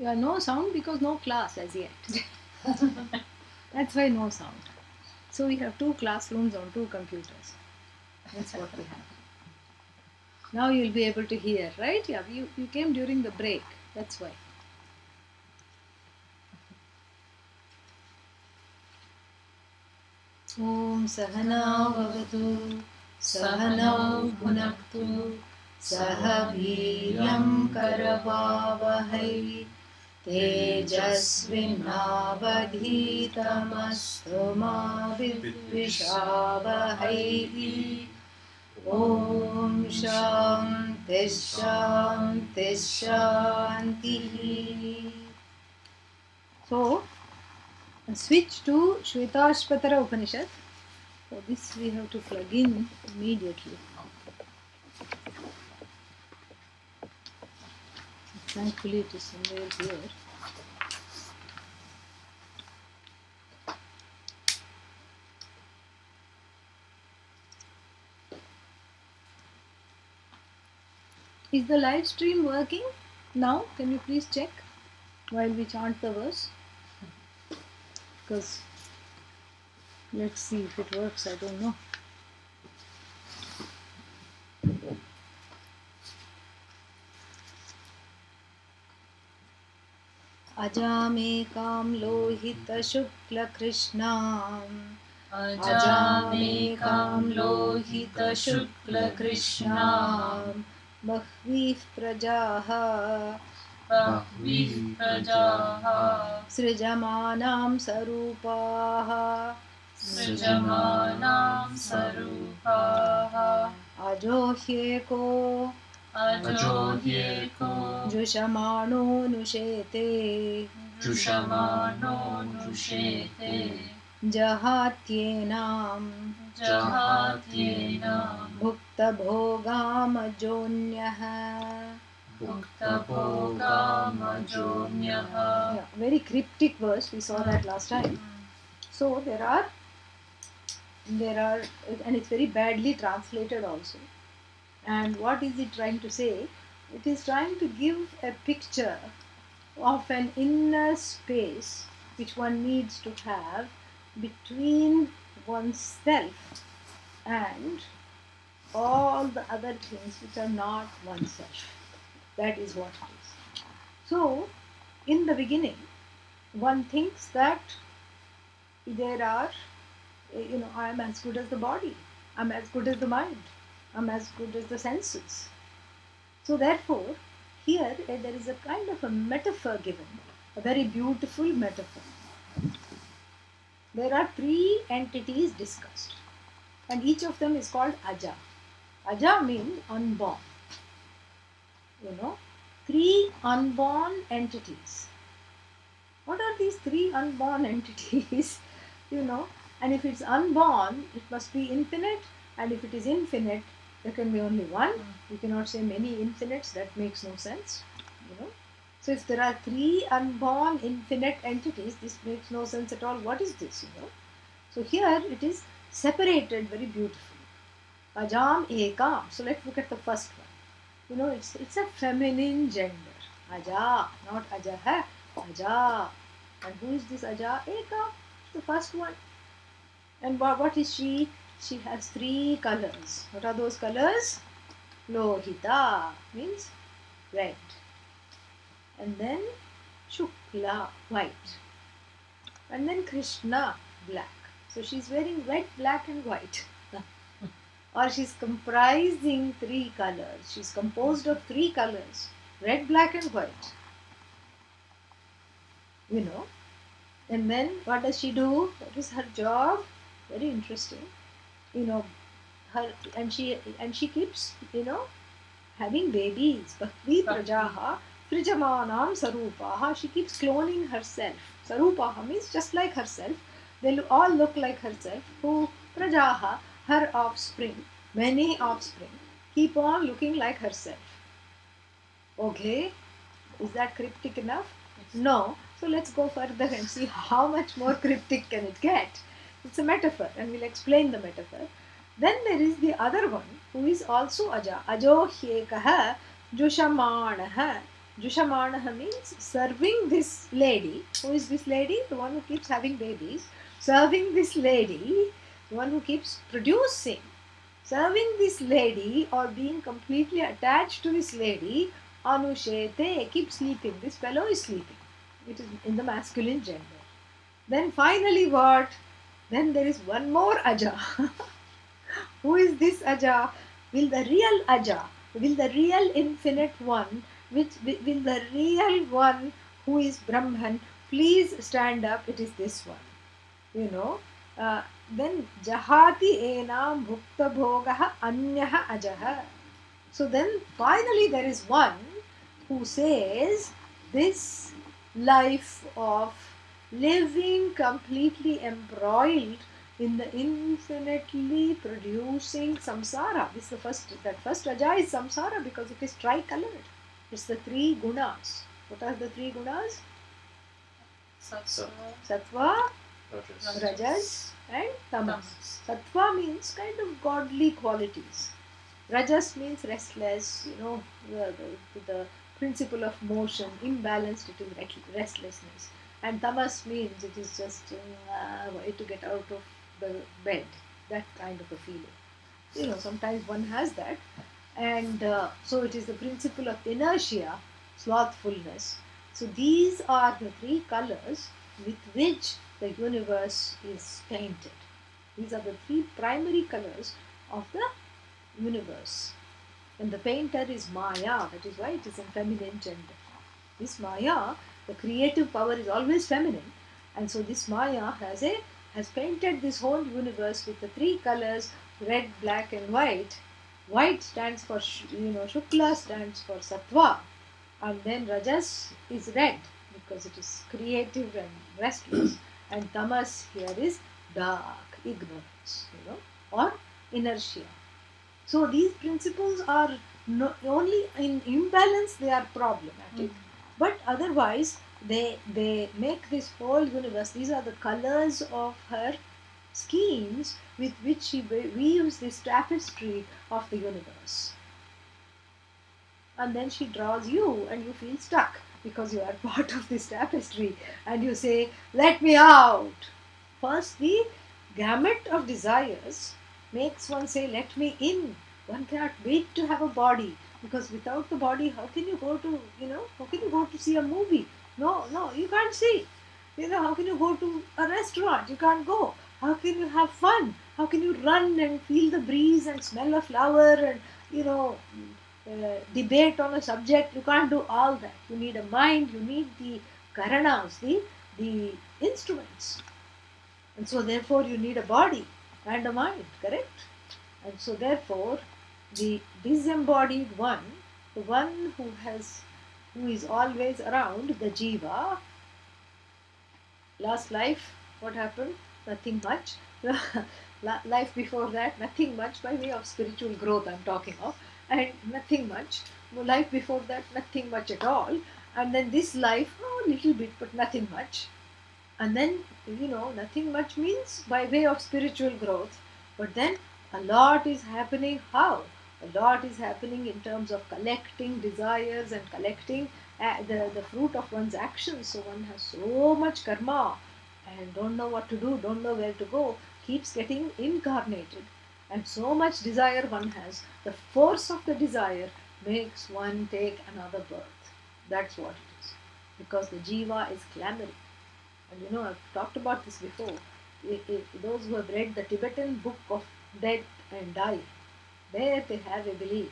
Yeah, no sound because no class as yet. That's why no sound. So we have 2 classrooms on 2 computers. That's what we have. Now you'll be able to hear, right? Yeah, you came during the break. That's why. Om Sahana Bhavatu Sahanau Bhunaktu Saha Viryam Karavavahai Tejasvinavadhitamastu ma vidvishavahai. Om Shanti Shanti Shanti. So, switch to Svetashvatara Upanishad. For this we have to plug in immediately. Thankfully it is somewhere here. Is the live stream working now? Can you please check while we chant the verse? Because let's see if it works, I don't know. Ajamekam lohita shukla krishnam Ajamekam lohita shukla krishnam Bahvih prajaha Srijamanam sarupaha Ajohyeko Jushamano nushete Jahatyenam Bhukta bhogam ajonyah. Yeah, very cryptic verse. We saw that last time. So there are, and it's very badly translated also. And what is it trying to say? It is trying to give a picture of an inner space which one needs to have between oneself and all the other things which are not oneself. That is what it is. So, in the beginning, one thinks that there are, I am as good as the body, I am as good as the mind, I am as good as the senses. So, therefore, here there is a kind of a metaphor given, a very beautiful metaphor. There are 3 entities discussed, and each of them is called Aja. Aja means unborn. 3 unborn entities. What are these 3 unborn entities? And if it's unborn, it must be infinite, and if it is infinite, there can be only one. You cannot say many infinites, that makes no sense. So if there are 3 unborn infinite entities, this makes no sense at all. What is this? So here it is separated very beautifully. Ajam ekam. So let's look at the first one. It's a feminine gender. Aja, not Ajaha. Aja. And who is this Aja? Eka, the first one. And what is she? She has 3 colors. What are those colors? Lohita means red. And then Shukla, white. And then Krishna, black. So she's wearing red, black and white. Or she's comprising 3 colors. She's composed of 3 colors. Red, black and white. And then what does she do? What is her job? Very interesting. And she keeps, having babies. Bhakti prajaha frijamanam sarupaha. She keeps cloning herself. Sarupaha means just like herself. They all look like herself. Who? Prajaha, her offspring, many offspring, keep on looking like herself. Okay, is that cryptic enough? No. So let's go further and see how much more cryptic can it get. It's a metaphor, and we'll explain the metaphor. Then there is the other one who is also Aja. Ajo hyekaha jushamanaha. Jushamanaha means serving this lady. Who is this lady? The one who keeps having babies. Serving this lady, the one who keeps producing. Serving this lady or being completely attached to this lady, Anushete, keep sleeping. This fellow is sleeping. It is in the masculine gender. Then finally what? Then there is one more Aja. Who is this Aja? Will the real Aja, will the real infinite one, will the real one who is Brahman, please stand up? It is this one. You know. Then Jahati enam bhukta bhogaha anyaha ajaha. So then finally there is one who says this life of living completely embroiled in the infinitely producing samsara. This is the first, that first Aja is samsara because it is tricolored. It's the three gunas. What are the three gunas? Sattva, Rajas and Tamas. Sattva means kind of godly qualities. Rajas means restless, the principle of motion, imbalanced, it is restlessness. And tamas means it is just to get out of the bed, that kind of a feeling. Sometimes one has that. And so it is the principle of inertia, slothfulness. So these are the three colors with which the universe is painted. These are the three primary colors of the universe. And the painter is Maya, that is why it is in feminine gender. This Maya, the creative power is always feminine, and so this Maya has painted this whole universe with the three colors, red, black and white. White stands for Shukla stands for Sattva, and then Rajas is red because it is creative and restless, and Tamas here is dark, ignorance, or inertia. So these principles are only in imbalance they are problematic, but otherwise they make this whole universe. These are the colors of her schemes with which she weaves this tapestry of the universe. And then she draws you and you feel stuck because you are part of this tapestry and you say, let me out. First, the gamut of desires makes one say, let me in. One cannot wait to have a body, because without the body, how can you go to, how can you go to see a movie? No, you can't see. How can you go to a restaurant? You can't go. How can you have fun? How can you run and feel the breeze and smell a flower and, debate on a subject? You can't do all that. You need a mind, you need the karanas, the instruments. And so therefore you need a body and a mind, correct? And so therefore the disembodied one, the one who is always around, the jiva, last life, what happened? Nothing much. Life before that, nothing much, by way of spiritual growth I'm talking of, and nothing much. Life before that, nothing much at all. And then this life, a little bit, but nothing much. And then, nothing much means by way of spiritual growth. But then a lot is happening. How? A lot is happening in terms of collecting desires and collecting the fruit of one's actions. So one has so much karma and don't know what to do, don't know where to go, keeps getting incarnated. And so much desire one has. The force of the desire makes one take another birth. That's what it is. Because the jiva is clamoring. And I've talked about this before. Those who have read the Tibetan book of death and die, there they have a belief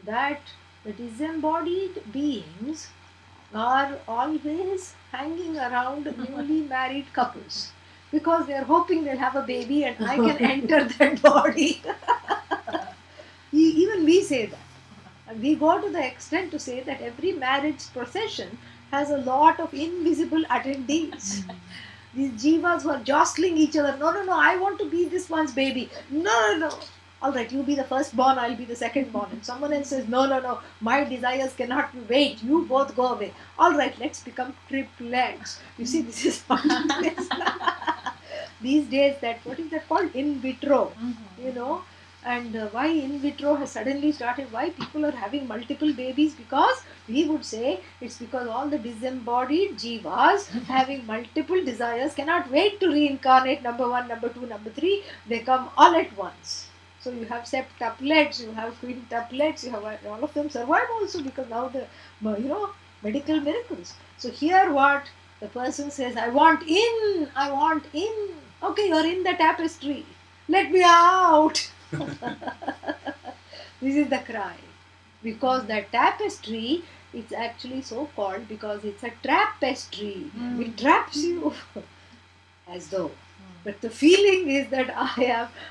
that the disembodied beings are always hanging around newly married couples because they are hoping they'll have a baby and I can enter that body. Even we say that. And we go to the extent to say that every marriage procession has a lot of invisible attendees. These jivas who are jostling each other. No, I want to be this one's baby. No. All right, you be the first born, I'll be the second born. And someone else says, no, my desires cannot wait. You both go away. All right, let's become triplets. You see, this is what it is. These days, what is that called? In vitro. And why in vitro has suddenly started, why people are having multiple babies, because we would say it's because all the disembodied jivas having multiple desires cannot wait to reincarnate, number one, number two, number three, they come all at once. So you have septuplets, you have quintuplets, you have all of them survive also, because now the medical miracles. So here what the person says, I want in, I want in. Okay, you're in the tapestry. Let me out. This is the cry. Because that tapestry, it's actually so called because it's a trapestry. It traps you as though. But the feeling is that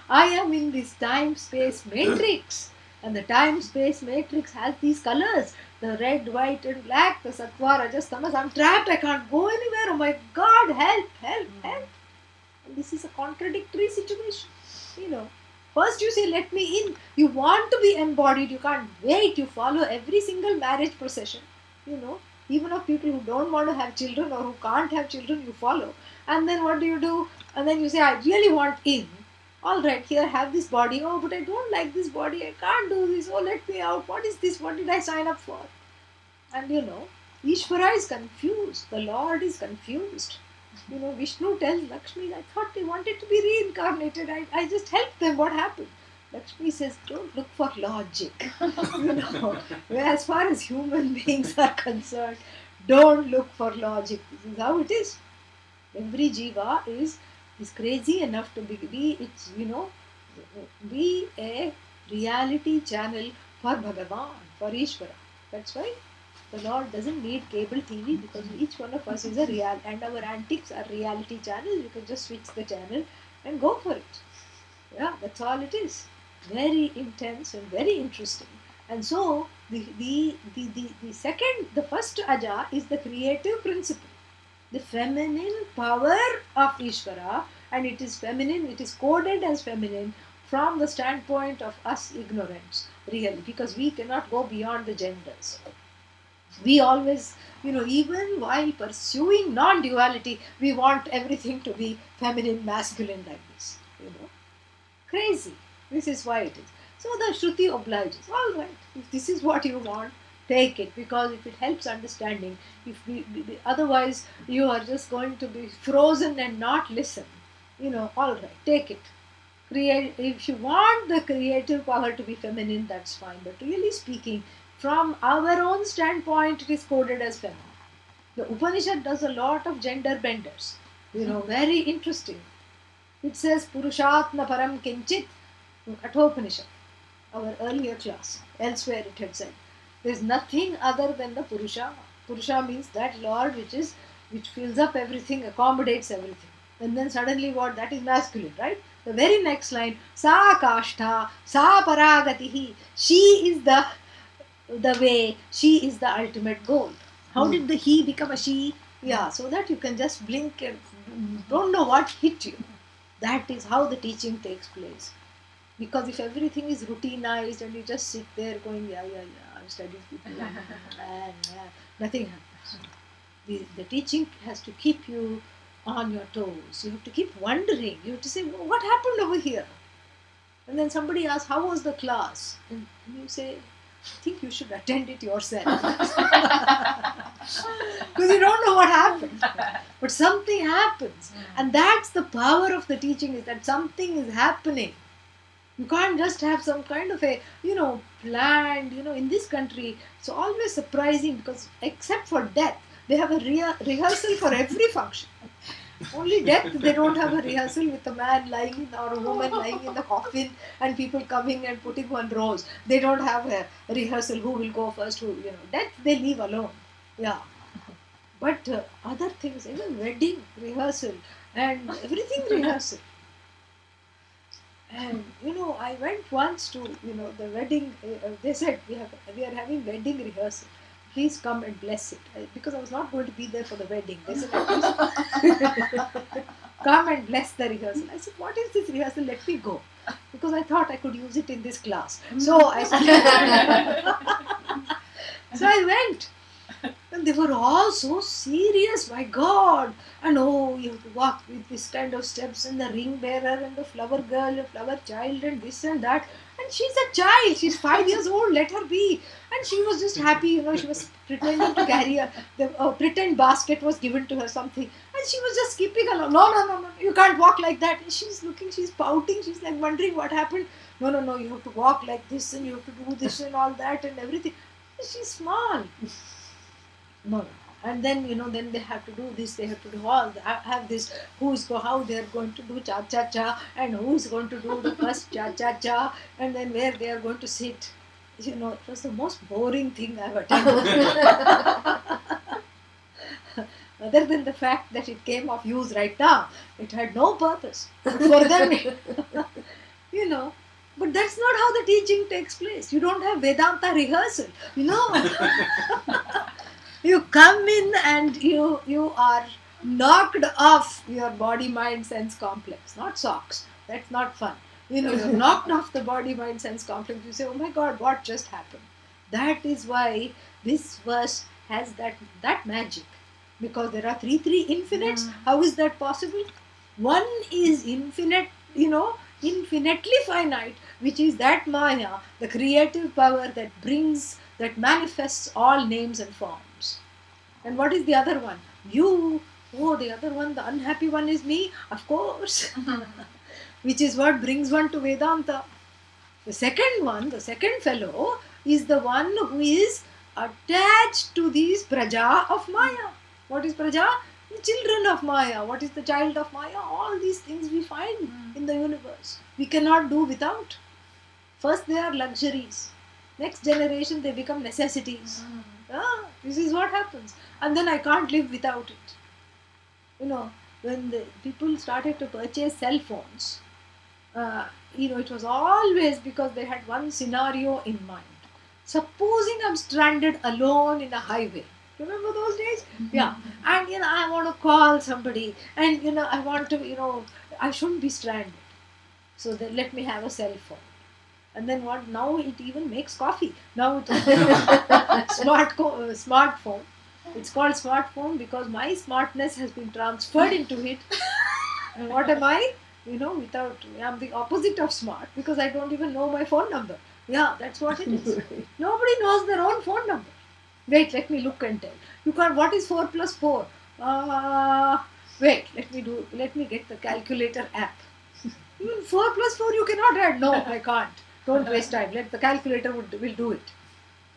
I am in this time-space matrix. And the time-space matrix has these colors. The red, white and black, the sattva, rajas, tamas. I'm trapped, I can't go anywhere. Oh my God, help, help, help. And this is a contradictory situation. First you say, let me in. You want to be embodied. You can't wait. You follow every single marriage procession. Even of people who don't want to have children or who can't have children, you follow. And then what do? And then you say, I really want in. All right, here, have this body. Oh, but I don't like this body. I can't do this. Oh, let me out. What is this? What did I sign up for? And Ishvara is confused. The Lord is confused. Vishnu tells Lakshmi, I thought they wanted to be reincarnated. I just helped them. What happened? Lakshmi says, don't look for logic. As far as human beings are concerned, don't look for logic. This is how it is. Every jiva is crazy enough to be a reality channel for Bhagavan, for Ishvara. That's why the Lord doesn't need cable TV, because each one of us is a real, and our antics are reality channels. You can just switch the channel and go for it. Yeah, that's all it is. Very intense and very interesting. And so the first aja is the creative principle, the feminine power of Ishvara, and it is feminine. It is coded as feminine from the standpoint of us ignorants, really, because we cannot go beyond the genders. We always, even while pursuing non-duality, we want everything to be feminine, masculine like this. Crazy. This is why it is. So the Shruti obliges. All right, if this is what you want, take it, because if it helps understanding, otherwise you are just going to be frozen and not listen. All right, take it. If you want the creative power to be feminine, that's fine. But really speaking, from our own standpoint, it is coded as feminine. The Upanishad does a lot of gender benders. Very interesting. It says, Purushatma param kinchit, Kathopanishad, our earlier class. Elsewhere it had said, there is nothing other than the Purusha. Purusha means that Lord which fills up everything, accommodates everything. And then suddenly what? That is masculine, right? The very next line, Sa kashtha, sa paragatihi. She is the way, she is the ultimate goal. How did the he become a she? Yeah, so that you can just blink and don't know what hit you. That is how the teaching takes place. Because if everything is routinized and you just sit there going, yeah, I'm studying people, and nothing happens. The teaching has to keep you on your toes. You have to keep wondering. You have to say, what happened over here? And then somebody asks, how was the class? And you say, I think you should attend it yourself. Because you don't know what happened. But something happens. And that's the power of the teaching, is that something is happening. You can't just have some kind of a, planned, in this country, it's always surprising, because except for death, they have a rehearsal for every function. Only death, they don't have a rehearsal with a man lying or a woman lying in the coffin and people coming and putting on rows. They don't have a rehearsal, who will go first, death they leave alone. Yeah. But other things, even wedding rehearsal and everything rehearsal. And I went once to the wedding. They said we are having wedding rehearsal. Please come and bless it, because I was not going to be there for the wedding. They said, please come and bless the rehearsal. I said, what is this rehearsal? Let me go, because I thought I could use it in this class. So I so I went. And they were all so serious, my God. And you have to walk with this kind of steps, and the ring bearer and the flower girl, the flower child, and this and that. And she's a child, she's 5 years old, let her be. And she was just happy, she was pretending to carry the pretend basket was given to her, something. And she was just skipping along. No, no, no, no, you can't walk like that. And she's looking, she's pouting, she's like wondering what happened. No, no, no, you have to walk like this and you have to do this and all that and everything. She's small. No, no. And then then they have to do this, they have to do all have this, how they are going to do cha cha cha, and who is going to do the first cha cha cha, and then where they are going to sit. It was the most boring thing I've attended. Other than the fact that it came of use right now, it had no purpose for them. But that's not how the teaching takes place. You don't have Vedanta rehearsal. You come in and you are knocked off your body, mind, sense complex. Not socks. That's not fun. You're knocked off the body, mind, sense complex. You say, oh my God, what just happened? That is why this verse has that magic. Because there are three infinites. How is that possible? One is infinite, infinitely finite, which is that Maya, the creative power that manifests all names and forms. And what is the other one? You. Oh, the other one, the unhappy one is me, of course. Which is what brings one to Vedanta. The second one, the second fellow, is the one who is attached to these praja of Maya. What is praja? The children of Maya. What is the child of Maya? All these things we find in the universe. We cannot do without. First they are luxuries. Next generation they become necessities. This is what happens. And then I can't live without it. When the people started to purchase cell phones, it was always because they had one scenario in mind. Supposing I'm stranded alone in a highway. Remember those days? Yeah. And I want to call somebody, and I want to, I shouldn't be stranded. So then let me have a cell phone. And then what? Now it even makes coffee. Now it is smartphone. It's called smartphone because my smartness has been transferred into it. And what am I? I'm the opposite of smart because I don't even know my phone number. Yeah, that's what it is. Nobody knows their own phone number. Wait, let me look and tell. You can't. What is 4 plus 4? Wait, let me get the calculator app. Even 4 plus 4 you cannot add. No, I can't. Don't waste time. Let the calculator will do it.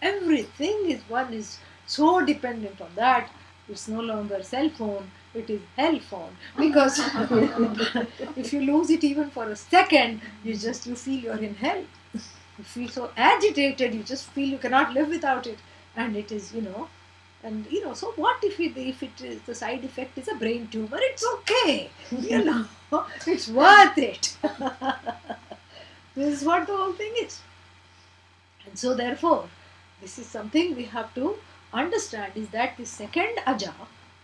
Everything is so dependent on that. It's no longer cell phone. It is hell phone. Because if you lose it even for a second, you feel you're in hell. You feel so agitated. You just feel you cannot live without it. And it is, so what if it is the side effect is a brain tumor? It's okay. It's worth it. This is what the whole thing is. And so therefore, this is something we have to understand, is that the second aja,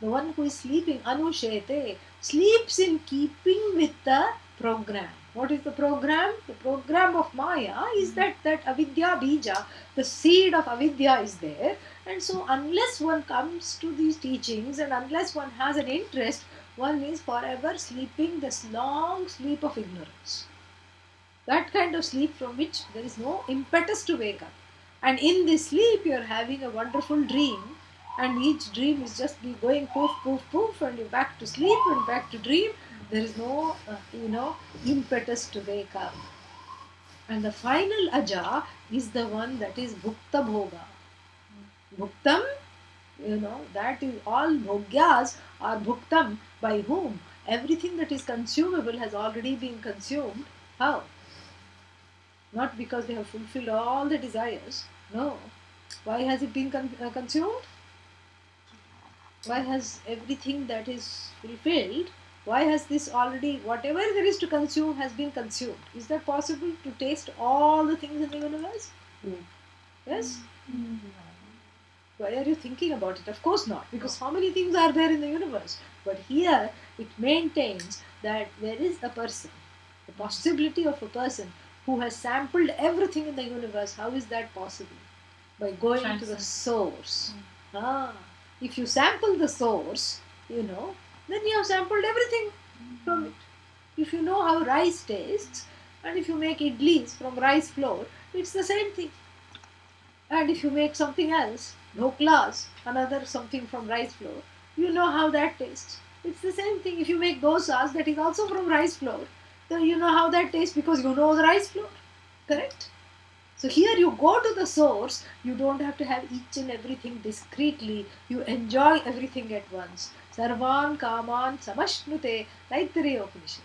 the one who is sleeping, anushete, sleeps in keeping with the program. What is the program? The program of Maya is that avidya bija, the seed of avidya is there. And so unless one comes to these teachings and unless one has an interest, one is forever sleeping this long sleep of ignorance. That kind of sleep from which there is no impetus to wake up. And in this sleep you are having a wonderful dream, and each dream is just going poof, poof, poof, and you're back to sleep and back to dream. There is no, impetus to wake up. And the final aja is the one that is bhukta bhoga. Bhuktam, that is all bhogyas are bhuktam. By whom? Everything that is consumable has already been consumed. How? Not because they have fulfilled all the desires. No. Why has it been consumed? Why has everything that is fulfilled, why has this already, whatever there is to consume has been consumed? Is that possible to taste all the things in the universe? Yes? Why are you thinking about it? Of course not, because how many things are there in the universe? But here it maintains that there is a person, the possibility of a person who has sampled everything in the universe. How is that possible? By going to the source. If you sample the source, then you have sampled everything from it. If you know how rice tastes, And if you make idlis from rice flour, it's the same thing. And if you make something else, dhoklas, another something from rice flour, you know how that tastes. It's the same thing. If you make dosas, that is also from rice flour, then you know how that tastes because you know the rice flour. Correct? So here you go to the source, you don't have to have each and everything discreetly, you enjoy everything at once. Sarvan Kaman Samashnute, Taittiriya Upanishad.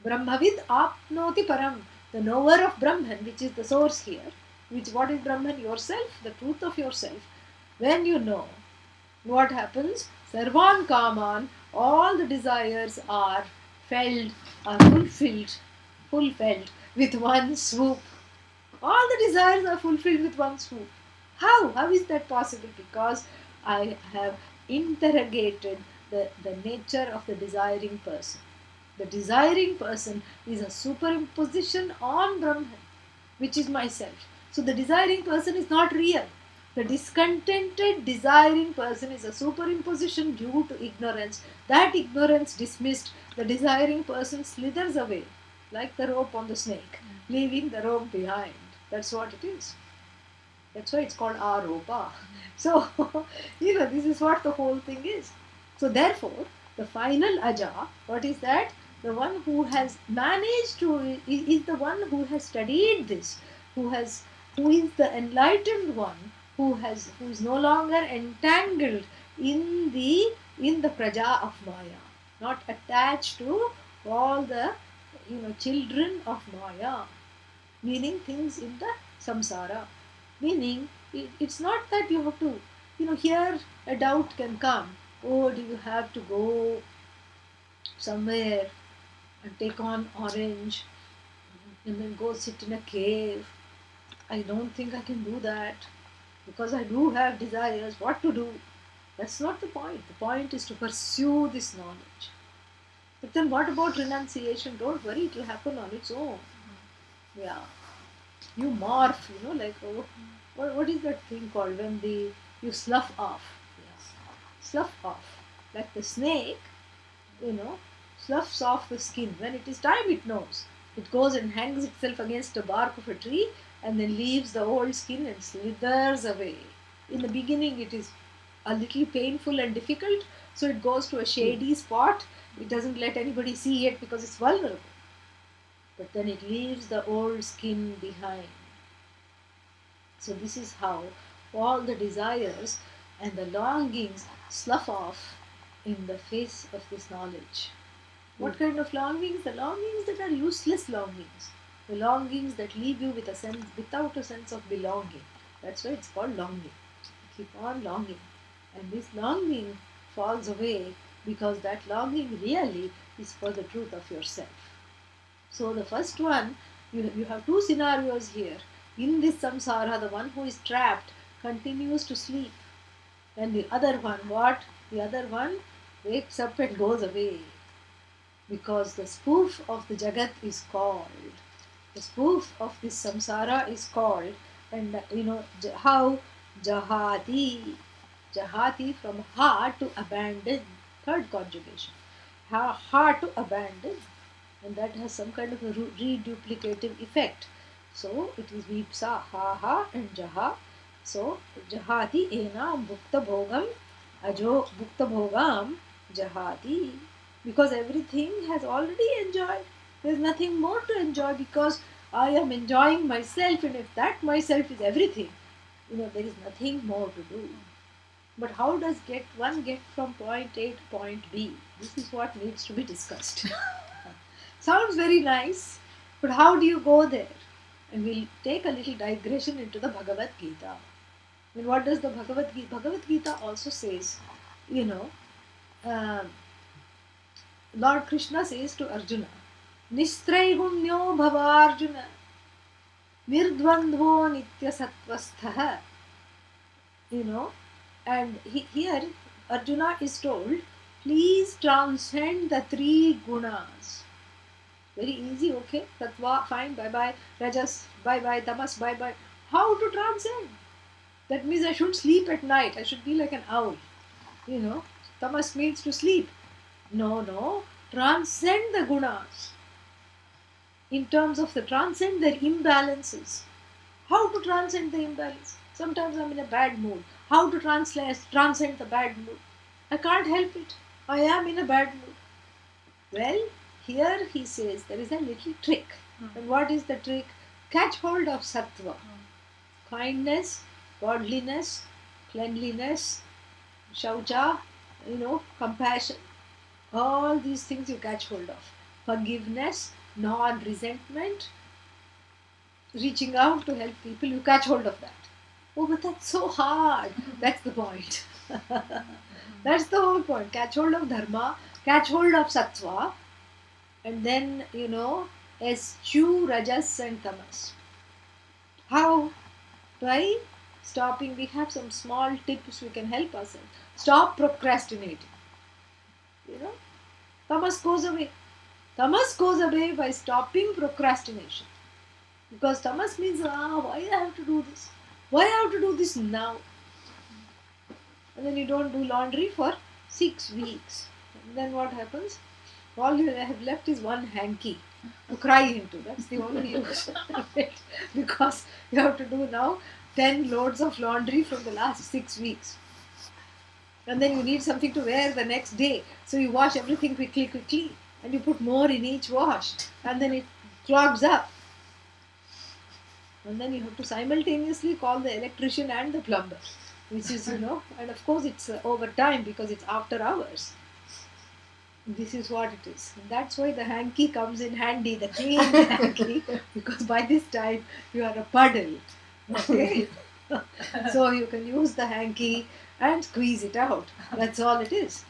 Brahmavid apnoti param, the knower of Brahman, which is the source here, which what is Brahman? Yourself, the truth of yourself. When you know, what happens? Sarvan Kaman, all the desires are felt, are fulfilled with one swoop. All the desires are fulfilled with one swoop. How? How is that possible? Because I have interrogated the nature of the desiring person. The desiring person is a superimposition on Brahman, which is myself. So the desiring person is not real. The discontented desiring person is a superimposition due to ignorance. That ignorance dismissed, the desiring person slithers away like the rope on the snake, leaving the rope behind. That's what it is. That's why it's called aropa. So, this is what the whole thing is. So, therefore, the final aja, what is that? The one who has managed to, is the one who has studied this, who is the enlightened one, who is no longer entangled in the praja of Maya, not attached to all the children of Maya, meaning things in the samsara. Meaning, it's not that you have to, here a doubt can come. Oh, do you have to go somewhere and take on orange and then go sit in a cave? I don't think I can do that because I do have desires. What to do? That's not the point. The point is to pursue this knowledge. But then what about renunciation? Don't worry, it will happen on its own. Yeah. You morph, like, oh, what is that thing called when you slough off? Yes. Slough off. Like the snake, sloughs off the skin. When it is time, it knows. It goes and hangs itself against the bark of a tree and then leaves the old skin and slithers away. In the beginning, it is a little painful and difficult, so it goes to a shady spot. It doesn't let anybody see it because it's vulnerable. But then it leaves the old skin behind. So this is how all the desires and the longings slough off in the face of this knowledge. What kind of longings? The longings that are useless longings. The longings that leave you with without a sense of belonging. That's why it's called longing. Keep on longing. And this longing falls away because that longing really is for the truth of yourself. So the first one, you have two scenarios here. In this samsara, the one who is trapped continues to sleep. And the other one, what? The other one wakes up and goes away. Because the spoof of the Jagat is called. The spoof of this samsara is called. And how? Jahati. Jahati, from ha to abandon. Third conjugation. Ha to abandon. And that has some kind of a reduplicative effect. So it is vipsa, ha and jaha. So jahati enam bhukta bhogam ajo bhukta bhogam jahati. Because everything has already enjoyed. There is nothing more to enjoy because I am enjoying myself, and if that myself is everything, there is nothing more to do. But how does one get from point A to point B? This is what needs to be discussed. Sounds very nice, but how do you go there? And we'll take a little digression into the Bhagavad Gita. What does the Bhagavad Gita? Bhagavad Gita also says, Lord Krishna says to Arjuna, Nistraigunya bhava Arjuna, Nirdvandho nitya sattvastha. And here Arjuna is told, please transcend the three gunas. Very easy, okay? Tattva, fine, bye-bye. Rajas, bye-bye. Tamas, bye-bye. How to transcend? That means I should sleep at night. I should be like an owl. Tamas means to sleep. No. Transcend the gunas. in terms of the transcend their imbalances. How to transcend the imbalance? Sometimes I'm in a bad mood. How to transcend the bad mood? I can't help it. I am in a bad mood. Well, here he says there is a little trick. And what is the trick? Catch hold of sattva. Kindness, godliness, cleanliness, shaucha, compassion. All these things you catch hold of. Forgiveness, non-resentment, reaching out to help people, you catch hold of that. Oh, but that's so hard. That's the point. That's the whole point. Catch hold of dharma, catch hold of sattva, and then, eschew rajas and tamas. How? By stopping. We have some small tips we can help ourselves. Stop procrastinating. Tamas goes away. Tamas goes away by stopping procrastination. Because tamas means, why I have to do this? Why I have to do this now? And then you don't do laundry for 6 weeks. And then what happens? All you have left is one hanky to cry into. That's the only use of it. Because you have to do now 10 loads of laundry from the last 6 weeks. And then you need something to wear the next day. So you wash everything quickly. And you put more in each wash. And then it clogs up. And then you have to simultaneously call the electrician and the plumber. Which is, and of course it's over time because it's after hours. This is what it is. And that's why the hanky comes in handy, the clean hanky, because by this time you are a puddle. Okay? So you can use the hanky and squeeze it out. That's all it is.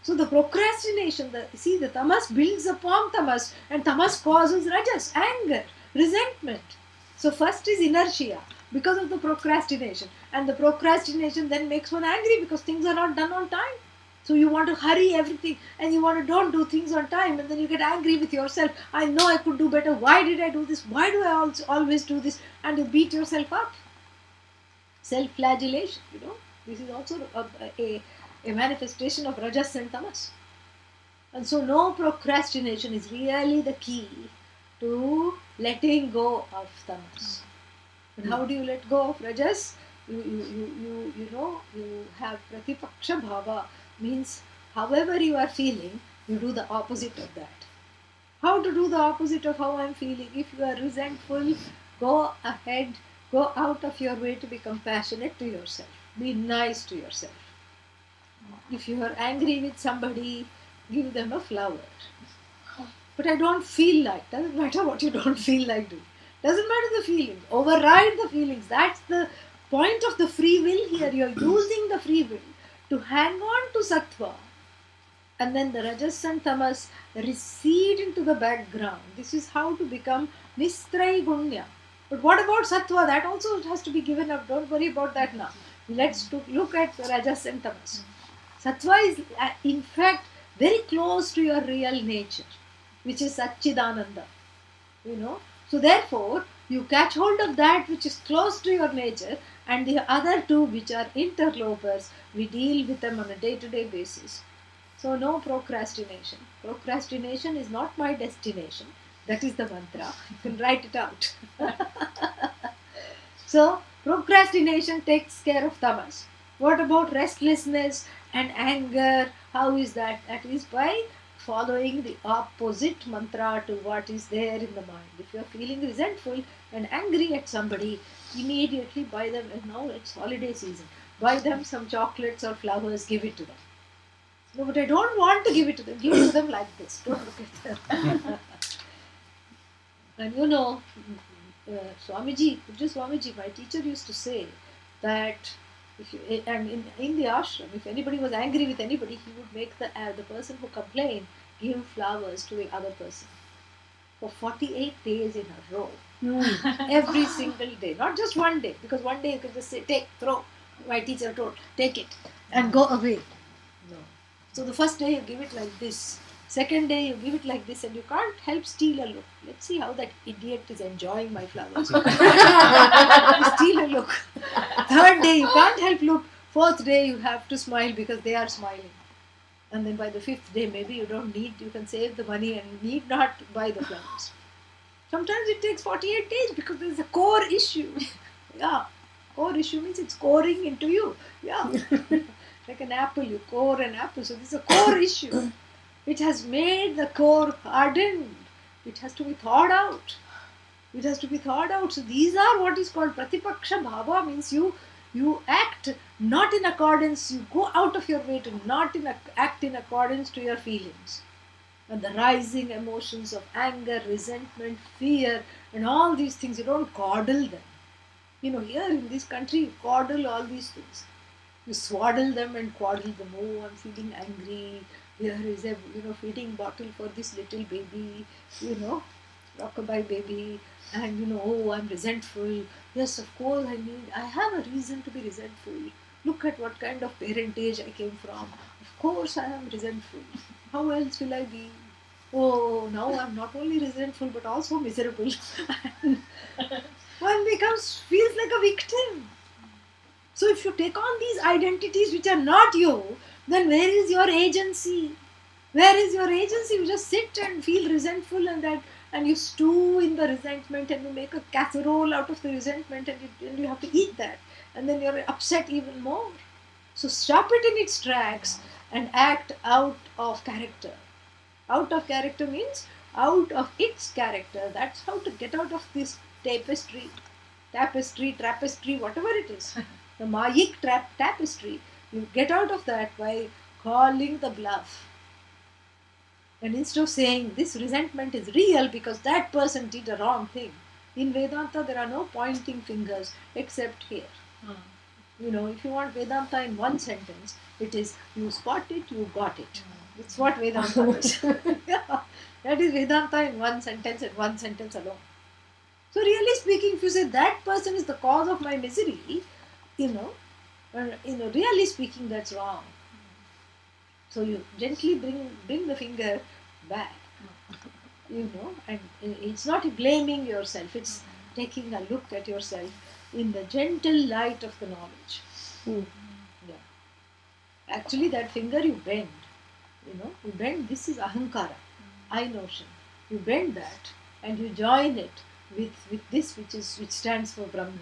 So the procrastination, the tamas builds upon tamas, and tamas causes rajas, anger, resentment. So first is inertia because of the procrastination, and the procrastination then makes one angry because things are not done on time. So you want to hurry everything and you want to don't do things on time, and then you get angry with yourself. I know I could do better. Why did I do this? Why do I always do this? And you beat yourself up. Self-flagellation, This is also a manifestation of rajas and tamas. And so no procrastination is really the key to letting go of tamas. And how do you let go of rajas? You have pratipaksha bhava, means however you are feeling, you do the opposite of that. How to do the opposite of how I am feeling? If you are resentful, go ahead, go out of your way to be compassionate to yourself. Be nice to yourself. If you are angry with somebody, give them a flower. But I don't feel like. Doesn't matter what you don't feel like doing. Doesn't matter the feelings. Override the feelings. That's the point of the free will here. You're using the free will to hang on to sattva. And then the rajas and tamas recede into the background. This is how to become nistraygunya. But what about sattva? That also has to be given up. Don't worry about that now. Let's look at rajas and tamas. Sattva is in fact very close to your real nature, which is Satchidananda. So therefore, you catch hold of that which is close to your nature, and the other two which are interlopers, we deal with them on a day-to-day basis. So no procrastination. Procrastination is not my destination. That is the mantra. You can write it out. So procrastination takes care of tamas. What about restlessness and anger? How is that? That is by following the opposite mantra to what is there in the mind. If you are feeling resentful and angry at somebody, immediately buy them, and now it's holiday season, buy them some chocolates or flowers, give it to them. No, but I don't want to give it to them. Give it to them like this. Don't look at them. And Swamiji, Pujya Swamiji, my teacher used to say that in the ashram, if anybody was angry with anybody, he would make the person who complained give flowers to the other person for 48 days in a row. Every single day, not just one day, because one day you can just say, take, throw. My teacher told, take it and go away. No. So the first day you give it like this. Second day you give it like this, and you can't help steal a look. Let's see how that idiot is enjoying my flowers. Steal a look. Third day you can't help look. Fourth day you have to smile because they are smiling. And then by the fifth day maybe you can save the money and you need not buy the flowers. Sometimes it takes 48 days because there's a core issue. Yeah, core issue means it's coring into you. Yeah, like an apple, you core an apple. So this is a core issue. It has made the core hardened. It has to be thawed out. It has to be thought out. So these are what is called pratipaksha bhava, means you act not in accordance, you go out of your way to not act in accordance to your feelings. And the rising emotions of anger, resentment, fear, and all these things, you don't coddle them. Here in this country, you coddle all these things. You swaddle them and coddle them. Oh, I'm feeling angry. Here is a feeding bottle for this little baby. Rockabye baby. And oh, I'm resentful. Yes, of course, I have a reason to be resentful. Look at what kind of parentage I came from. Of course, I am resentful. How else will I be? Oh, now I'm not only resentful but also miserable. One feels like a victim. So if you take on these identities which are not you, then where is your agency? Where is your agency? You just sit and feel resentful and you stew in the resentment and you make a casserole out of the resentment and you have to eat that. And then you're upset even more. So stop it in its tracks and act out of character. Out of character means out of its character. That's how to get out of this tapestry, whatever it is. The Mayik tapestry. You get out of that by calling the bluff. And instead of saying this resentment is real because that person did a wrong thing. In Vedanta, there are no pointing fingers except here. If you want Vedanta in one sentence, it is you spot it, you got it. It's what Vedanta is. Yeah, that is Vedanta in one sentence and one sentence alone. So really speaking, if you say that person is the cause of my misery, really speaking, that's wrong. So you gently bring the finger back, and it's not blaming yourself, it's taking a look at yourself in the gentle light of the knowledge. Yeah. Actually, that finger you bend, you bend, this is ahankara, I notion. You bend that and you join it with this which stands for Brahman.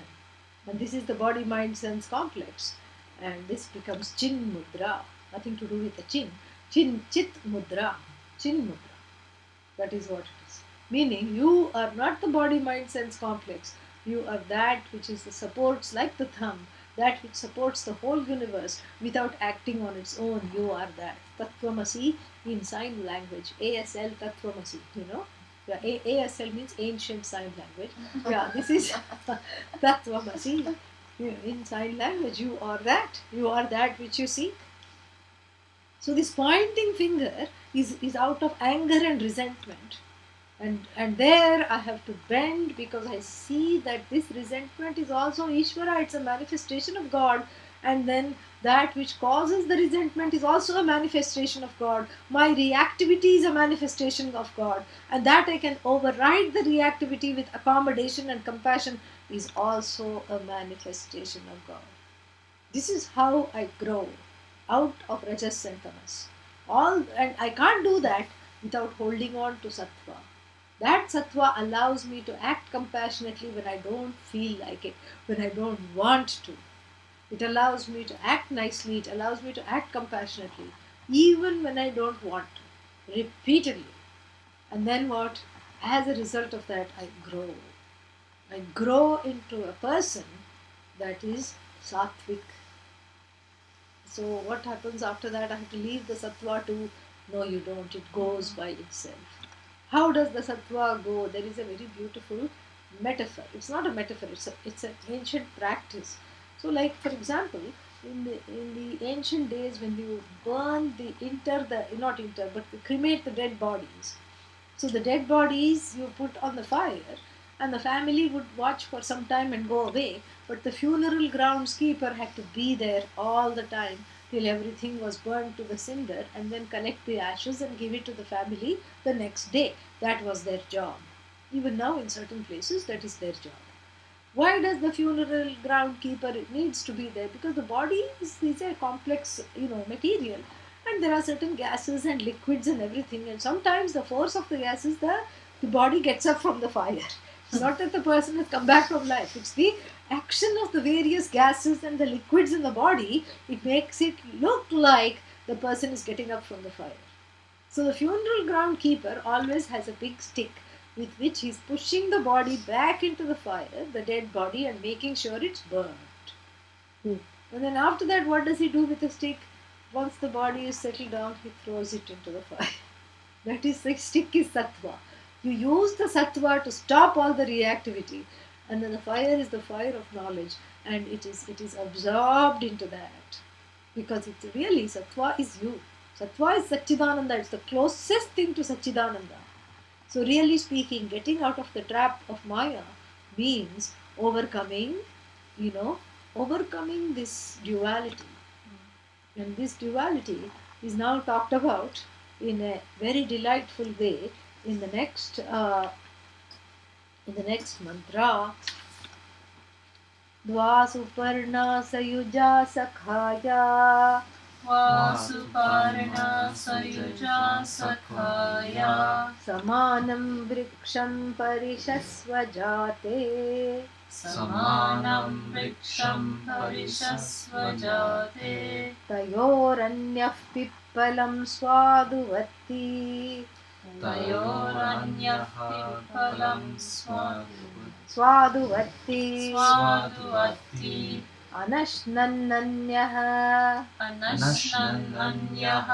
And this is the body, mind, sense complex. And this becomes chin mudra. Nothing to do with the chin. Chin, chit mudra. Chin mudra. That is what it is. Meaning, you are not the body, mind, sense complex. You are that which is the supports, like the thumb, that which supports the whole universe without acting on its own. You are that. Tattvamasi in sign language. ASL Tattvamasi, Yeah, ASL means ancient sign language. Yeah, this is Tattvamasi. In sign language, you are that. You are that which you seek. So this pointing finger is out of anger and resentment. And there I have to bend because I see that this resentment is also Ishvara, it's a manifestation of God. And then that which causes the resentment is also a manifestation of God. My reactivity is a manifestation of God. And that I can override the reactivity with accommodation and compassion is also a manifestation of God. This is how I grow out of Rajas and Tamas. And I can't do that without holding on to Sattva. That Sattva allows me to act compassionately when I don't feel like it, when I don't want to. It allows me to act nicely, it allows me to act compassionately, even when I don't want to, repeatedly. And then what? As a result of that, I grow. I grow into a person that is sattvic. So what happens after that? I have to leave the sattva to, no you don't, it goes by itself. How does the sattva go? There is a very beautiful metaphor. It's not a metaphor, it's an ancient practice. So like for example, in the ancient days when you burn cremate the dead bodies. So the dead bodies you put on the fire and the family would watch for some time and go away. But the funeral groundskeeper had to be there all the time till everything was burned to the cinder and then collect the ashes and give it to the family the next day. That was their job. Even now in certain places that is their job. Why does the funeral groundkeeper needs to be there? Because the body is a complex, material, and there are certain gases and liquids and everything. And sometimes the force of the gases, the the body gets up from the fire. It's not that the person has come back from life. It's the action of the various gases and the liquids in the body. It makes it look like the person is getting up from the fire. So the funeral ground keeper always has a big stick with which he's pushing the body back into the fire, the dead body, and making sure it's burnt. And then after that, what does he do with the stick? Once the body is settled down, he throws it into the fire. That is, the stick is sattva. You use the sattva to stop all the reactivity, and then the fire is the fire of knowledge, and it is absorbed into that, because it's really, sattva is you. Sattva is Satchidananda. It's the closest thing to Satchidananda. So really speaking, getting out of the trap of Maya means overcoming, overcoming this duality. And this duality is now talked about in a very delightful way in the next mantra. Dvasuparna sayuja sakhaya. Vasuparna sayuja sakhaya. Samanam vriksham parishasvajate. Samanam vriksham parishasvajate. Tayoranyah pippalam swaduvatti. Tayoranyah pippalam Swaduvatti. swaduvatti. Anashnannanyah. Anashnannanyah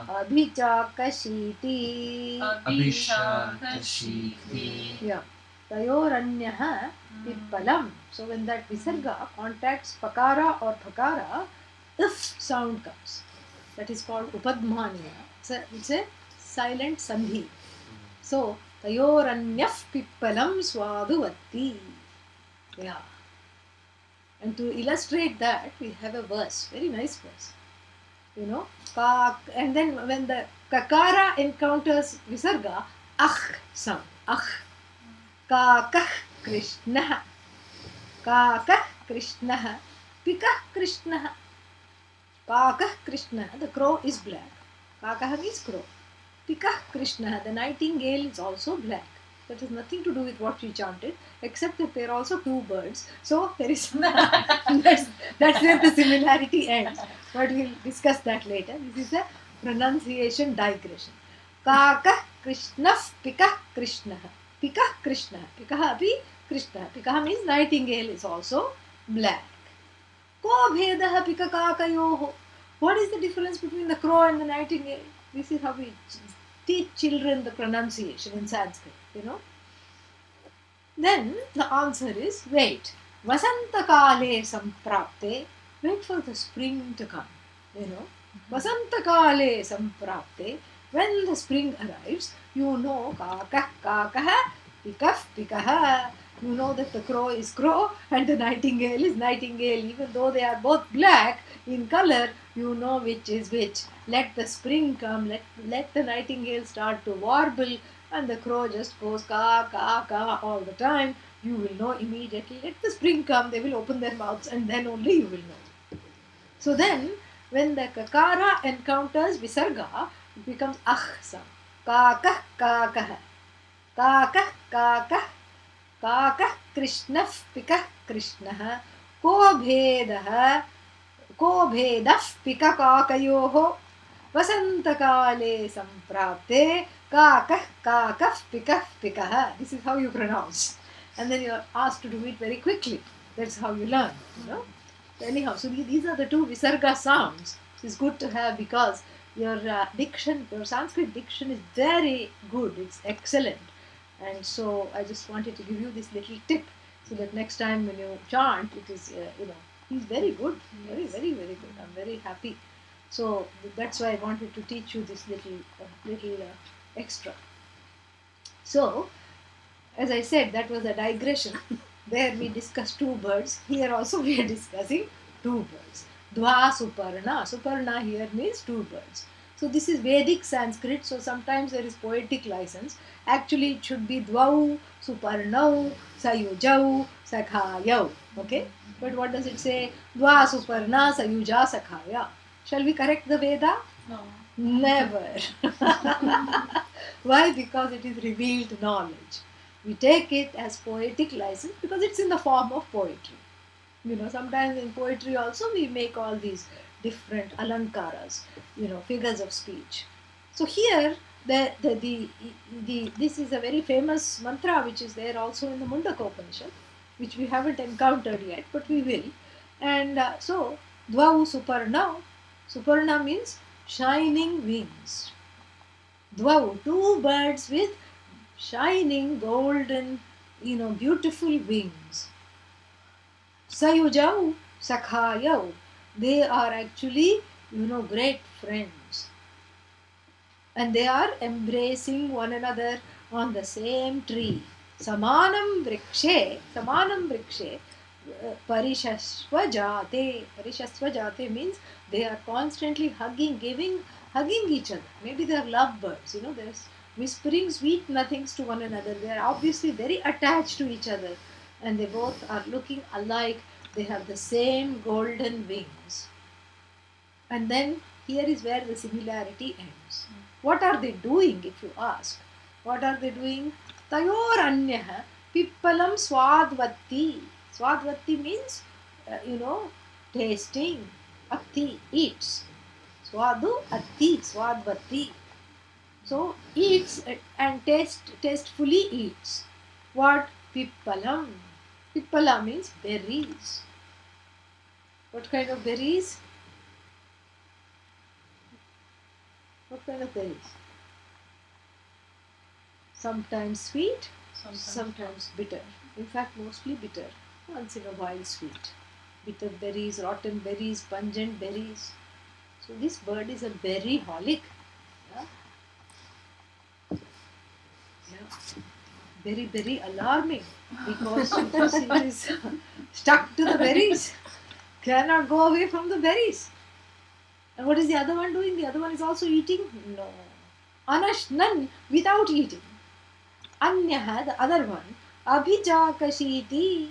Abhichakashiti. abhishakashiti. Yeah. Tayoranyah pippalam. So when that visarga contacts pakara or phakara, if sound comes. That is called upadmaniya. It's a silent sandhi. So tayoranyah pippalam swaduvatti. Yeah. And to illustrate that, we have a verse, very nice verse. And then when the kakara encounters visarga, sound, kakah Krishna, kakah Krishna, pikah Krishna, kakah Krishna, the crow is black, kakah means crow, pikah Krishna, the nightingale is also black. That has nothing to do with what we chanted, except that they are also two birds. So there is that's where the similarity ends. But we'll discuss that later. This is a pronunciation digression. Kakah Krishna, pikah Krishna, pikah Krishna, pikah api Krishna. Pikah means nightingale is also black. Ko bhedah pikakakayoho. What is the difference between the crow and the nightingale? This is how we teach children the pronunciation in Sanskrit. Then the answer is wait. Vasantakale samprapte. Wait for the spring to come. Vasantakale samprapte. When the spring arrives, kakah kakah, pikah pikah. You know that the crow is crow and the nightingale is nightingale. Even though they are both black in color, you know which is which. Let the spring come, let the nightingale start to warble, and the crow just goes ka ka ka all the time. You will know immediately. Let the spring come, they will open their mouths, and then only you will know. So then, when the kakara encounters visarga, it becomes sound. Kakah kakah, kakah kakah, kakah Krishna, pikah Krishna, ko bhedah pika kakayoho, vasantakale samprapte, kakah kakah pikah pikah. This is how you pronounce. And then you are asked to do it very quickly. That's how you learn. So anyhow, so these are the two visarga sounds. It's good to have because your diction, your Sanskrit diction is very good. It's excellent. And so I just wanted to give you this little tip so that next time when you chant, it is, he's very good. Very, very, very good. I'm very happy. So that's why I wanted to teach you this little extra. So, as I said, that was a digression. There we discussed two birds. Here also we are discussing two birds. Dva Suparna. Suparna here means two birds. So this is Vedic Sanskrit. So sometimes there is poetic license. Actually it should be Dvau Suparnau Sayujau Sakhayau. Okay? But what does it say? Dva Suparna Sayuja Sakhaya. Shall we correct the Veda? No. Never. Why? Because it is revealed knowledge. We take it as poetic license because it's in the form of poetry. Sometimes in poetry also we make all these different alankaras, figures of speech. So here, this is a very famous mantra which is there also in the Mundaka Upanishad, which we haven't encountered yet, but we will. And so, Dvau Suparna. Suparna means shining wings. Dvau, two birds with shining golden, beautiful wings. Sayujau, Sakhayau. They are actually, great friends. And they are embracing one another on the same tree. Samanam vrikshe, parishasva jate means they are constantly hugging each other. Maybe they are lovebirds, they're whispering sweet nothings to one another. They are obviously very attached to each other, and they both are looking alike. They have the same golden wings. And then here is where the similarity ends. What are they doing, if you ask? What are they doing? Tayor anyaha pippalam swadvatti. Swadvatti means, tasting. Atti, eats. Swadu, atti, swadvatti. So, eats and tastefully eats. What? Pippalam. Pippala means berries. What kind of berries? What kind of berries? Sometimes sweet, sometimes bitter. In fact, mostly bitter. Once in a while sweet. Bitter berries, rotten berries, pungent berries. So this bird is a berry holic. Yeah? Yeah. Very, very alarming because it is stuck to the berries. Cannot go away from the berries. And what is the other one doing? The other one is also eating? No. None, without eating. Anyaha, the other one, abhichakashiti.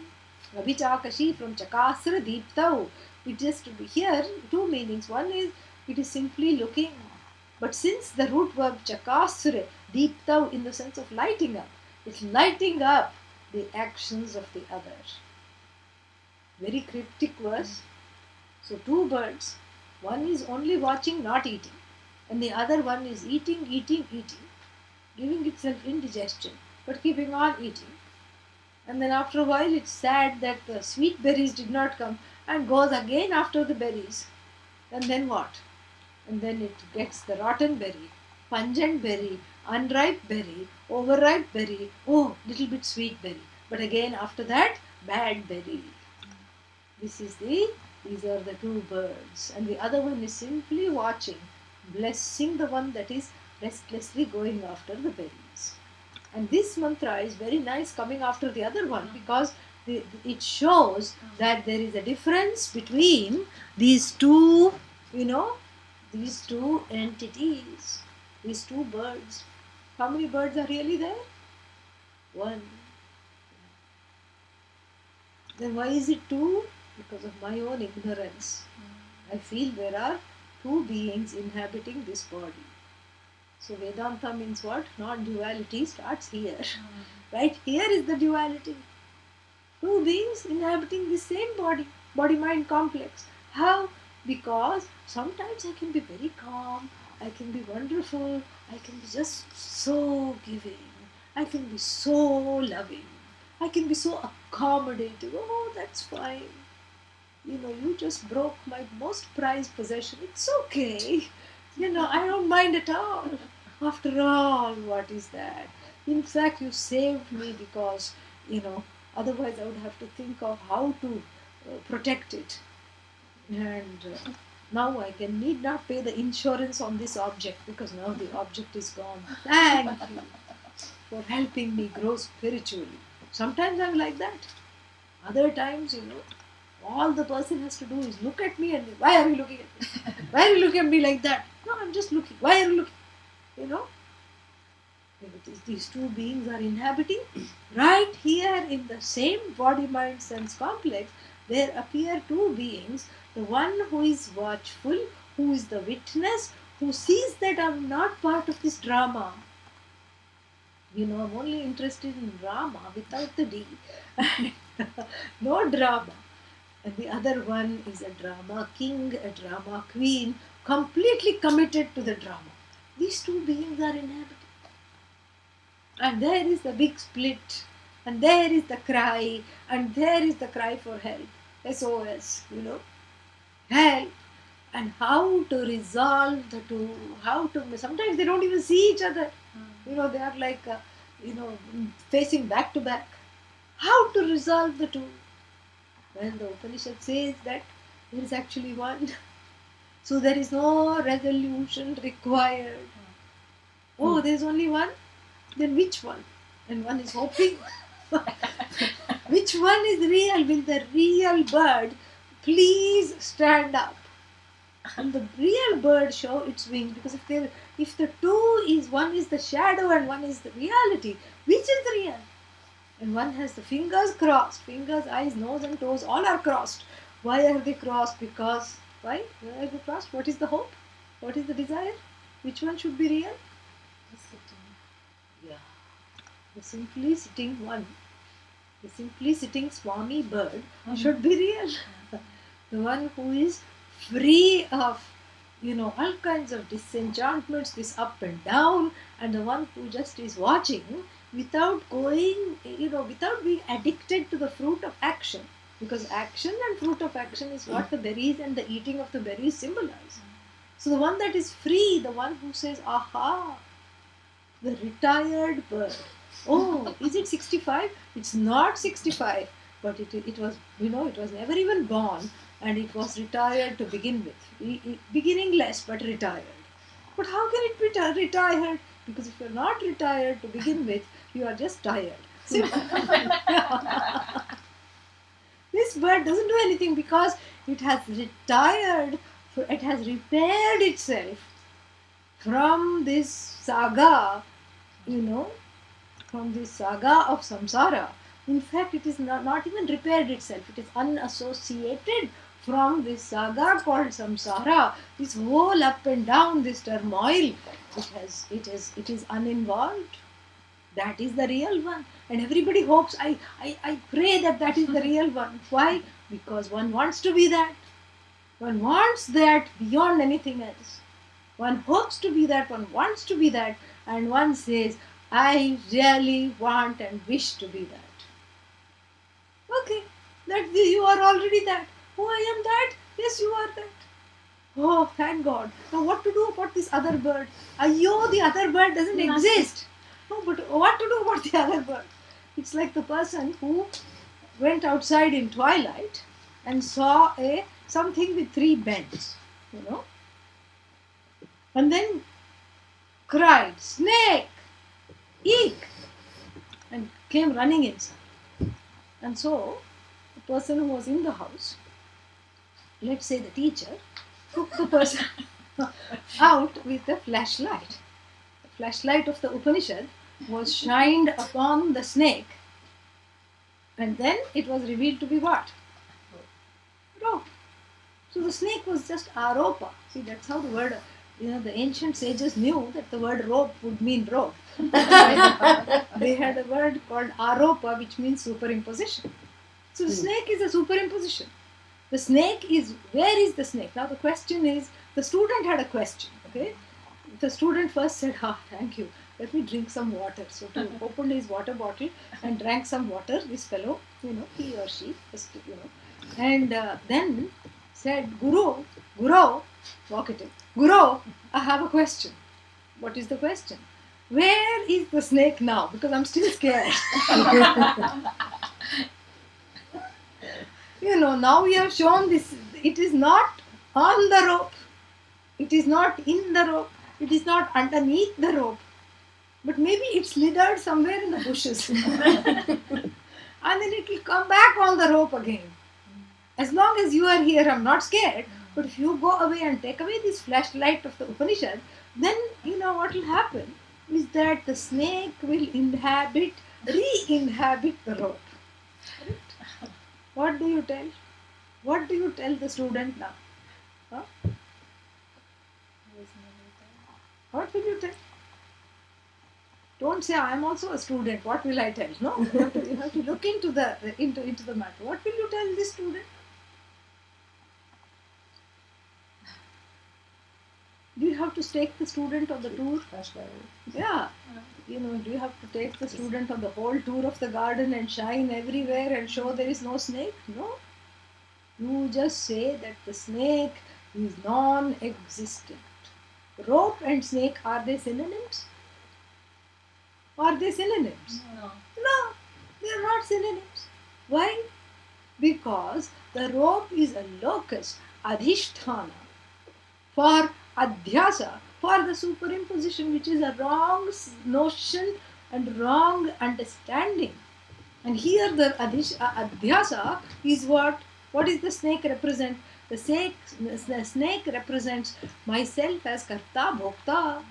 Abhichakashi from chakasra deeptau. It just here two meanings. One is it is simply looking. But since the root verb chakasra deeptau in the sense of lighting up, it's lighting up the actions of the other. Very cryptic verse. So two birds. One is only watching, not eating. And the other one is eating, giving itself indigestion, but keeping on eating. And then after a while it's sad that the sweet berries did not come and goes again after the berries. And then what? And then it gets the rotten berry, pungent berry, unripe berry, overripe berry, oh, little bit sweet berry. But again after that, bad berry. These are the two birds. And the other one is simply watching, blessing the one that is restlessly going after the berries. And this mantra is very nice coming after the other one because it shows that there is a difference between these two, these two entities, these two birds. How many birds are really there? One. Then why is it two? Because of my own ignorance. I feel there are two beings inhabiting this body. So Vedanta means what? Non-duality starts here. Right? Here is the duality. Two beings inhabiting the same body. Body-mind complex. How? Because sometimes I can be very calm. I can be wonderful. I can be just so giving. I can be so loving. I can be so accommodating. Oh, that's fine. You just broke my most prized possession. It's okay. I don't mind at all. After all, what is that? In fact, you saved me because, otherwise I would have to think of how to protect it. And now I need not pay the insurance on this object because now the object is gone. Thank you for helping me grow spiritually. Sometimes I'm like that. Other times, all the person has to do is look at me and why are you looking at me? Why are you looking at me like that? No, I'm just looking. Why are you looking? These two beings are inhabiting right here in the same body, mind, sense complex. There appear two beings, the one who is watchful, who is the witness, who sees that I'm not part of this drama. I'm only interested in drama without the D. No drama. And the other one is a drama king, a drama queen, completely committed to the drama. These two beings are inhabited. And there is the big split, and there is the cry, and there is the cry for help. SOS, help. And how to resolve the two, sometimes they don't even see each other. They are like, facing back to back. How to resolve the two? Well, the Upanishad says that there is actually one. So there is no resolution required. Oh, there is only one? Then which one? And one is hoping. Which one is real? Will the real bird please stand up? And the real bird show its wings, because if the two is, one is the shadow and one is the reality, which is the real? And one has the fingers crossed, fingers, eyes, nose and toes, all are crossed. Why are they crossed? Because, why? Why are they crossed? What is the hope? What is the desire? Which one should be real? Yeah. The simply sitting one, the simply sitting Swami bird should be real. The one who is free of, all kinds of disenchantments, this up and down, and the one who just is watching without going, without being addicted to the fruit of action. Because action and fruit of action is what the berries and the eating of the berries symbolize. So the one that is free, the one who says, aha, the retired bird. Oh, is it 65? It's not 65, but it was, it was never even born, and it was retired to begin with. Beginning less, but retired. But how can it be retired? Because if you're not retired to begin with, you are just tired. Simple. This bird doesn't do anything because it has retired, it has repaired itself from this saga, from this saga of samsara. In fact, it is not even repaired itself. It is unassociated from this saga called samsara. This whole up and down, this turmoil, it is uninvolved. That is the real one. And everybody hopes, I pray that is the real one. Why? Because one wants to be that. One wants that beyond anything else. One hopes to be that, one wants to be that, and one says, I really want and wish to be that. Okay, you are already that. Oh, I am that. Yes, you are that. Oh, thank God. Now what to do about this other bird? Ayyo, the other bird doesn't exist. No, but what to do about the other bird? It's like the person who went outside in twilight and saw something with three bends, and then cried, snake, eek, and came running inside. And so, the person who was in the house, let's say the teacher, took the person out with a flashlight. The flashlight of the Upanishad was shined upon the snake, and then it was revealed to be what? Rope. So the snake was just aropa. See, that's how the word, the ancient sages knew that the word rope would mean rope. They had a word called aropa, which means superimposition. So the snake is a superimposition. The snake is, where is the snake? Now the question is, the student had a question, okay? The student first said, thank you, let me drink some water. So he opened his water bottle and drank some water, this fellow, he or she, and then said, Guru, vocative, Guru, I have a question. What is the question? Where is the snake now? Because I'm still scared. Now we have shown this, it is not on the rope, it is not in the rope, it is not underneath the rope, but maybe it's slithered somewhere in the bushes. And then it will come back on the rope again. As long as you are here, I'm not scared, but if you go away and take away this flashlight of the Upanishad, then what will happen is that the snake will re-inhabit the rope. Right? What do you tell? What do you tell the student now? Huh? What will you tell? Don't say I am also a student. What will I tell? No, you have to look into the matter. What will you tell this student? Do you have to take the student on the tour? Yeah. Do you have to take the student on the whole tour of the garden and shine everywhere and show there is no snake? No. You just say that the snake is non-existent. Rope and snake, are they synonyms? Are they synonyms? No. No, they are not synonyms. Why? Because the rope is a locus, adhishthana, for adhyasa, for the superimposition, which is a wrong notion and wrong understanding. And here the adhyasa is what? What is the snake represent? The snake represents myself as karta, bhokta,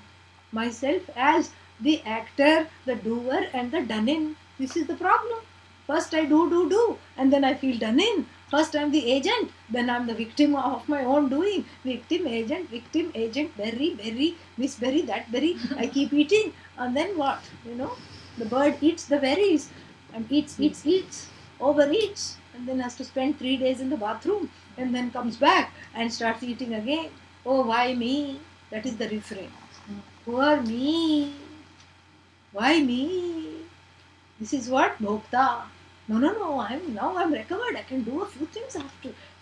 myself as the actor, the doer, and the done in. This is the problem. First I do, and then I feel done in. First I'm the agent, then I'm the victim of my own doing. Victim, agent, berry, this berry, that berry. I keep eating, and then what? The bird eats the berries and eats, overeats, and then has to spend 3 days in the bathroom, and then comes back and starts eating again. Oh, why me? That is the refrain. Poor me. Why me? This is what bhokta. No. I'm recovered. I can do a few things. I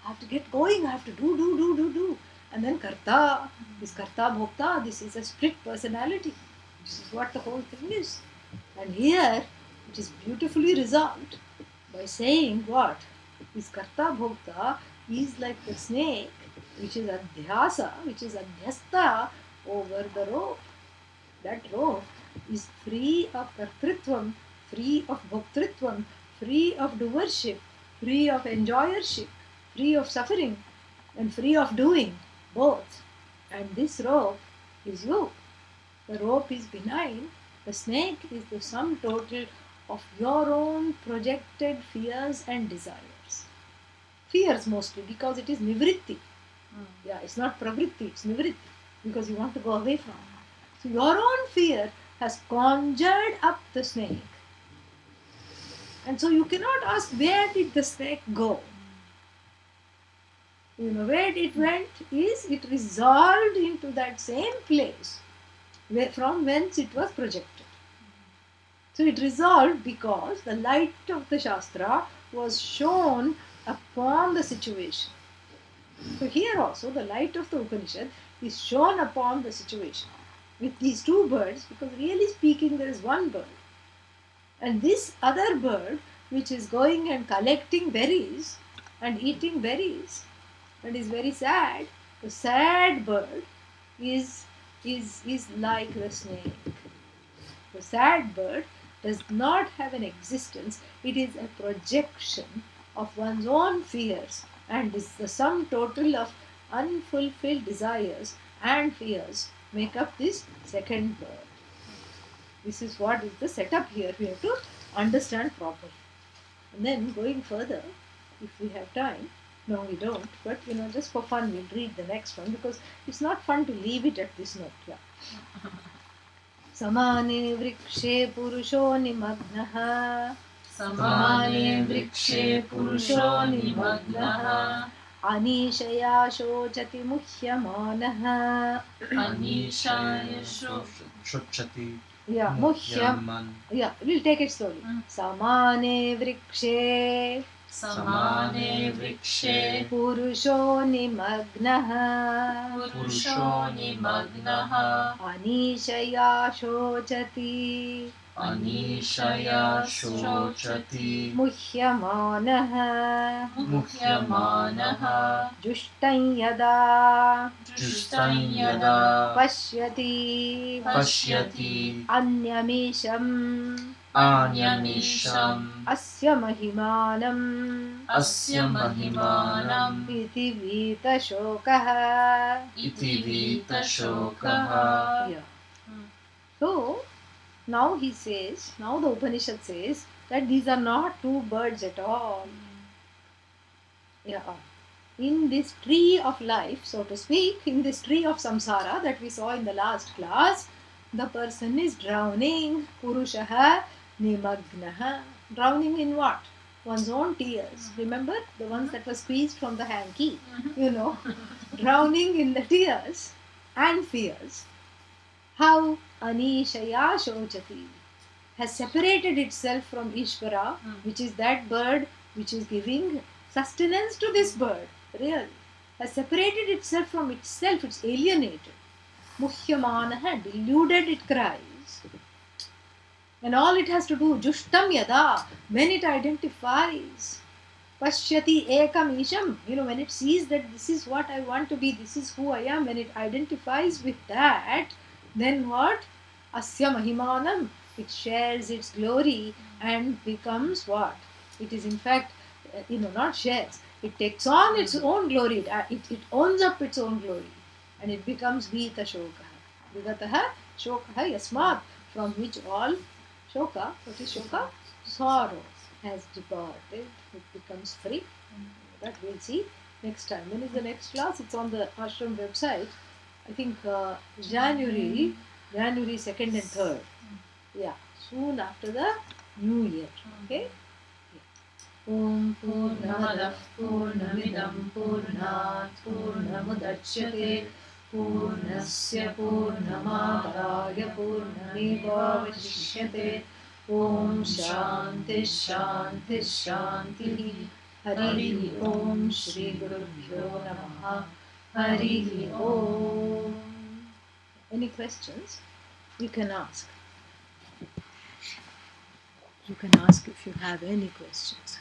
have to get going. I have to do. And then karta. This karta bhokta. This is a split personality. This is what the whole thing is. And here it is beautifully resolved by saying what? This karta bhokta is like the snake, which is adhyasa, which is adhyasta over the rope. That rope is free of kartritvam, free of bhoktritvam, free of doership, free of enjoyership, free of suffering, and free of doing both. And this rope is you. The rope is benign. The snake is the sum total of your own projected fears and desires. Fears mostly because it is nivritti. Yeah, it's not pravritti, it's nivritti because you want to go away from it. So your own fear has conjured up the snake. And so you cannot ask where did the snake go. Where it went is it resolved into that same place from whence it was projected. So it resolved because the light of the Shastra was shown upon the situation. So here also the light of the Upanishad is shown upon the situation with these two birds, because really speaking there is one bird. And this other bird which is going and collecting berries and eating berries and is very sad, the sad bird is like the snake. The sad bird does not have an existence. It is a projection of one's own fears and is the sum total of unfulfilled desires and fears make up this second bird. This is what is the setup here. We have to understand properly. And then going further, if we have time, no we don't, but just for fun we'll read the next one because it's not fun to leave it at this note. Yeah. Samane vrikshe purusho nimagnaha. Samane vrikshe purusho nimagnaha. Anishaya shochati muhyamanah. Anishaya shochati. Yeah, muhyam. Yeah, we'll take it slowly. Samane vrikshe. Samane vrikshe purusho nimagnaha. purusho nimagnaha. Anishaya shochati. Anishaya shochati. Muhyamanah. Muhyamanah. Jushtan yada. Justan yada. Pashyati. Anyamisham. Anyamisham. Asya mahimanam. Iti vita shokaha. Yeah. So, now the Upanishad says that these are not two birds at all. Yeah. in this tree of life, so to speak, in this tree of samsara that we saw in the last class, the person is drowning. Purushaha nimagnaha. Drowning in what? One's own tears. Remember the ones that were squeezed from the hanky? Drowning in the tears and fears. How Anishaya Shochati has separated itself from Ishvara, which is that bird which is giving sustenance to this bird, really. Has separated itself from itself, it's alienated. Muhyamanaha, deluded it cries. And all it has to do, Jushtam Yada, when it identifies. Pashyati Ekam Isham, when it sees that this is what I want to be, this is who I am, when it identifies with that, then what? Asya Mahimanam, it shares its glory and becomes what? It is in fact, not shares, it takes on its own glory, it owns up its own glory and it becomes Vita Shokaha. Vigataha Shokaha Yasmat, from which all Shoka, what is Shoka? Sorrow has departed, it becomes free. That we'll see next time. When is the next class? It's on the ashram website. I think January 2nd and 3rd. Yeah, soon after the New Year. Okay? Om Purnamadah Purnamidam Purnat Purnamudachyate Purnasya Purnamadaya Purnamevavashishyate. Om Shanti Shanti Shanti. Hari Om Shri Gurubhyo Namaha. Hari Om. Any questions? You can ask. You can ask if you have any questions.